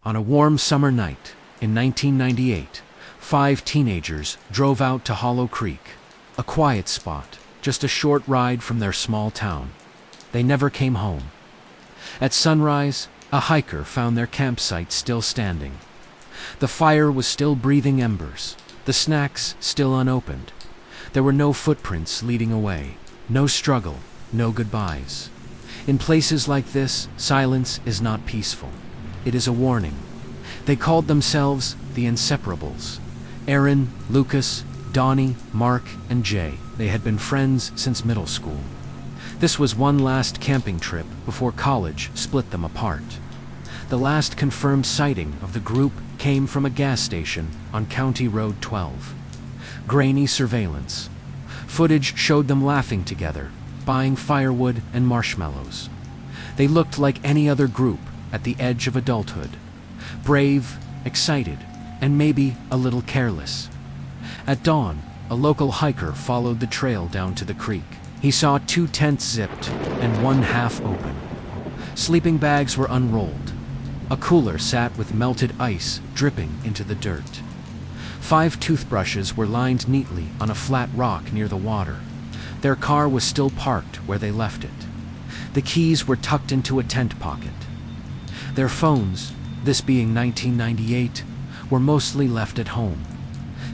On a warm summer night in 1998, 5 teenagers drove out to Hollow Creek, a quiet spot just a short ride from their small town. They never came home. At sunrise, a hiker found their campsite still standing. The fire was still breathing embers, the snacks still unopened. There were no footprints leading away, no struggle, no goodbyes. In places like this, silence is not peaceful. It is a warning. They called themselves the Inseparables. Aaron, Lucas, Donnie, Mark, and Jay. They had been friends since middle school. This was one last camping trip before college split them apart. The last confirmed sighting of the group came from a gas station on County Road 12. Grainy surveillance. Footage showed them laughing together, buying firewood and marshmallows. They looked like any other group at the edge of adulthood. Brave, excited, and maybe a little careless. At dawn, a local hiker followed the trail down to the creek. He saw 2 tents zipped and one half open. Sleeping bags were unrolled. A cooler sat with melted ice dripping into the dirt. 5 toothbrushes were lined neatly on a flat rock near the water. Their car was still parked where they left it. The keys were tucked into a tent pocket. Their phones, this being 1998, were mostly left at home.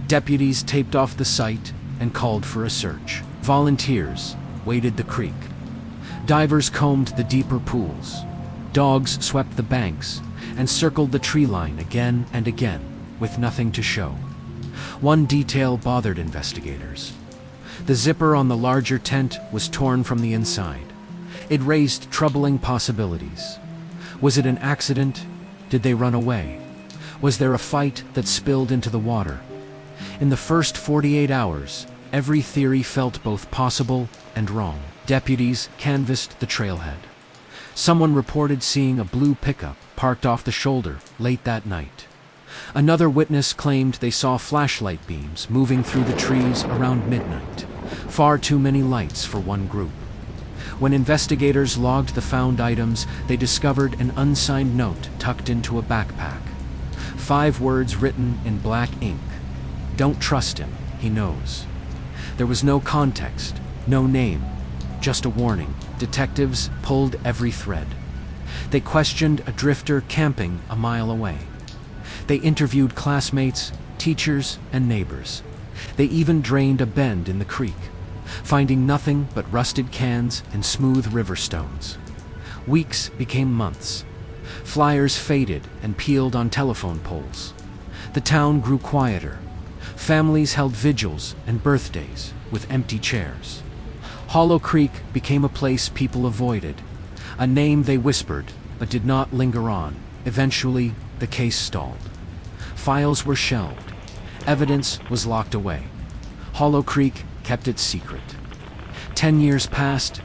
Deputies taped off the site and called for a search. Volunteers waded the creek. Divers combed the deeper pools. Dogs swept the banks and circled the tree line again and again, with nothing to show. One detail bothered investigators. The zipper on the larger tent was torn from the inside. It raised troubling possibilities. Was it an accident? Did they run away? Was there a fight that spilled into the water? In the first 48 hours, every theory felt both possible and wrong. Deputies canvassed the trailhead. Someone reported seeing a blue pickup parked off the shoulder late that night. Another witness claimed they saw flashlight beams moving through the trees around midnight. Far too many lights for one group. When investigators logged the found items, they discovered an unsigned note tucked into a backpack. 5 words written in black ink. Don't trust him, he knows. There was no context, no name, just a warning. Detectives pulled every thread. They questioned a drifter camping a mile away. They interviewed classmates, teachers, and neighbors. They even drained a bend in the creek, finding nothing but rusted cans and smooth river stones. Weeks became months. Flyers faded and peeled on telephone poles. The town grew quieter. Families held vigils and birthdays with empty chairs. Hollow Creek became a place people avoided, a name they whispered but did not linger on. Eventually, the case stalled. Files were shelved. Evidence was locked away. Hollow Creek kept its secret. 10 years passed.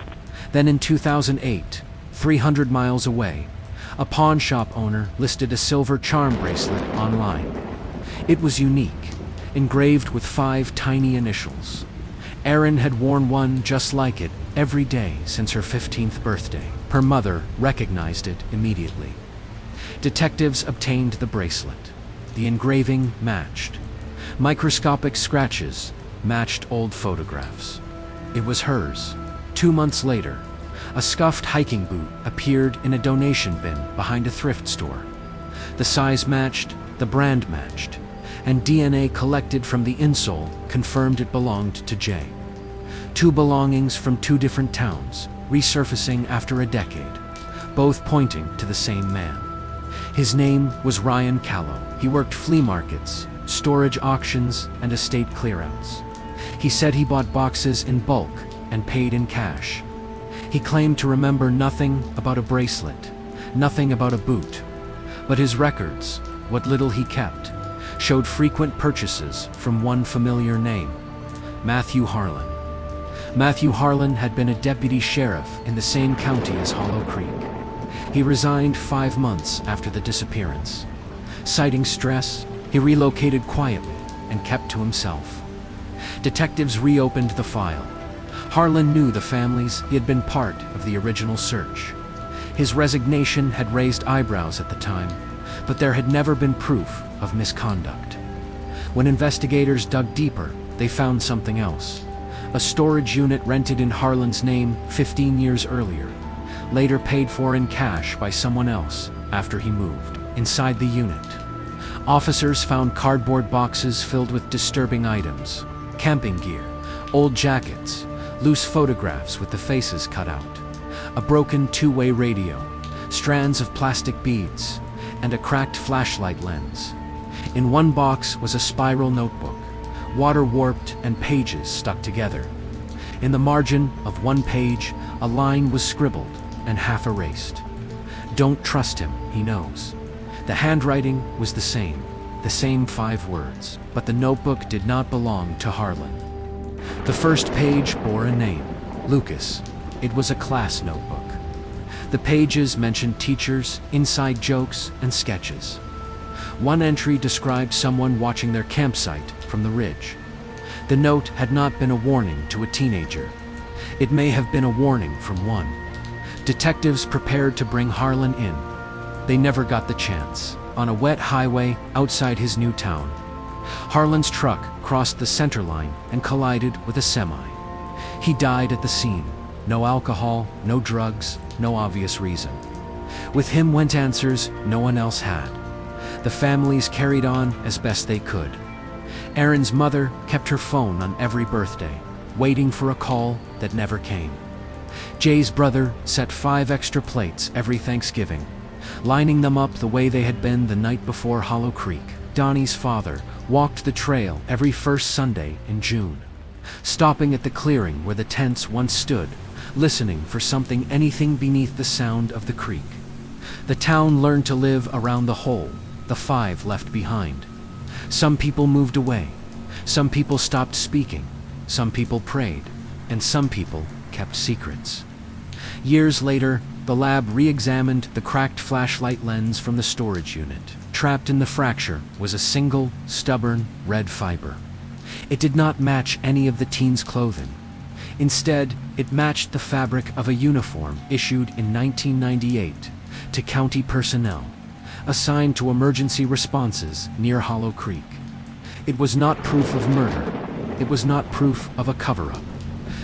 Then in 2008, 300 miles away, a pawn shop owner listed a silver charm bracelet online. It was unique, engraved with 5 tiny initials. Erin had worn one just like it every day since her 15th birthday. Her mother recognized it immediately. Detectives obtained the bracelet. The engraving matched. Microscopic scratches matched old photographs. It was hers. 2 months later, a scuffed hiking boot appeared in a donation bin behind a thrift store. The size matched, the brand matched, and DNA collected from the insole confirmed it belonged to Jay. 2 belongings from 2 different towns, resurfacing after a decade, both pointing to the same man. His name was Ryan Callow. He worked flea markets, storage auctions, and estate clearouts. He said he bought boxes in bulk and paid in cash. He claimed to remember nothing about a bracelet, nothing about a boot. But his records, what little he kept, showed frequent purchases from one familiar name, Matthew Harlan. Matthew Harlan had been a deputy sheriff in the same county as Hollow Creek. He resigned 5 months after the disappearance. Citing stress, he relocated quietly and kept to himself. Detectives reopened the file. Harlan knew the families. He had been part of the original search. His resignation had raised eyebrows at the time, But there had never been proof of misconduct. When investigators dug deeper, they found something else. A storage unit rented in Harlan's name 15 years earlier, later paid for in cash by someone else after he moved. Inside the unit, officers found cardboard boxes filled with disturbing items, camping gear, old jackets, loose photographs with the faces cut out, a broken two-way radio, strands of plastic beads, and a cracked flashlight lens. In one box was a spiral notebook, water-warped and pages stuck together. In the margin of one page, a line was scribbled and half erased. "Don't trust him, he knows." The handwriting was the same 5 words, but the notebook did not belong to Harlan. The first page bore a name, Lucas. It was a class notebook. The pages mentioned teachers, inside jokes, and sketches. One entry described someone watching their campsite from the ridge. The note had not been a warning to a teenager. It may have been a warning from one. Detectives prepared to bring Harlan in. They never got the chance. On a wet highway outside his new town, Harlan's truck crossed the center line and collided with a semi. He died at the scene. No alcohol, no drugs, no obvious reason. With him went answers no one else had. The families carried on as best they could. Aaron's mother kept her phone on every birthday, waiting for a call that never came. Jay's brother set 5 extra plates every Thanksgiving, lining them up the way they had been the night before Hollow Creek. Donnie's father walked the trail every first Sunday in June, stopping at the clearing where the tents once stood, listening for anything beneath the sound of the creek. The town learned to live around the hole the 5 left behind. Some people moved away, some people stopped speaking, some people prayed, and some people kept secrets. Years later, the lab re-examined the cracked flashlight lens from the storage unit. Trapped in the fracture was a single, stubborn, red fiber. It did not match any of the teen's clothing. Instead, it matched the fabric of a uniform issued in 1998 to county personnel, assigned to emergency responses near Hollow Creek. It was not proof of murder. It was not proof of a cover-up.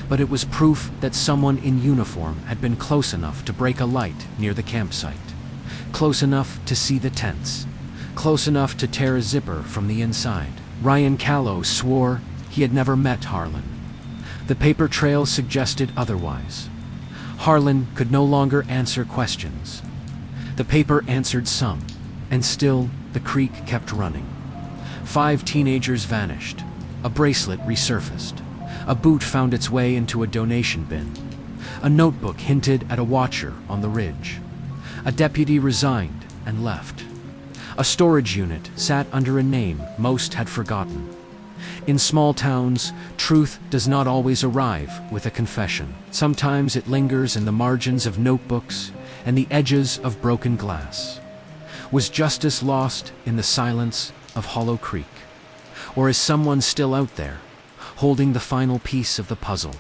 But it was proof that someone in uniform had been close enough to break a light near the campsite, close enough to see the tents, close enough to tear a zipper from the inside. Ryan Callow swore he had never met Harlan. The paper trail suggested otherwise. Harlan could no longer answer questions. The paper answered some, and still the creek kept running. 5 teenagers vanished. A bracelet resurfaced. A boot found its way into a donation bin. A notebook hinted at a watcher on the ridge. A deputy resigned and left. A storage unit sat under a name most had forgotten. In small towns, truth does not always arrive with a confession. Sometimes it lingers in the margins of notebooks and the edges of broken glass. Was justice lost in the silence of Hollow Creek? Or is someone still out there, holding the final piece of the puzzle?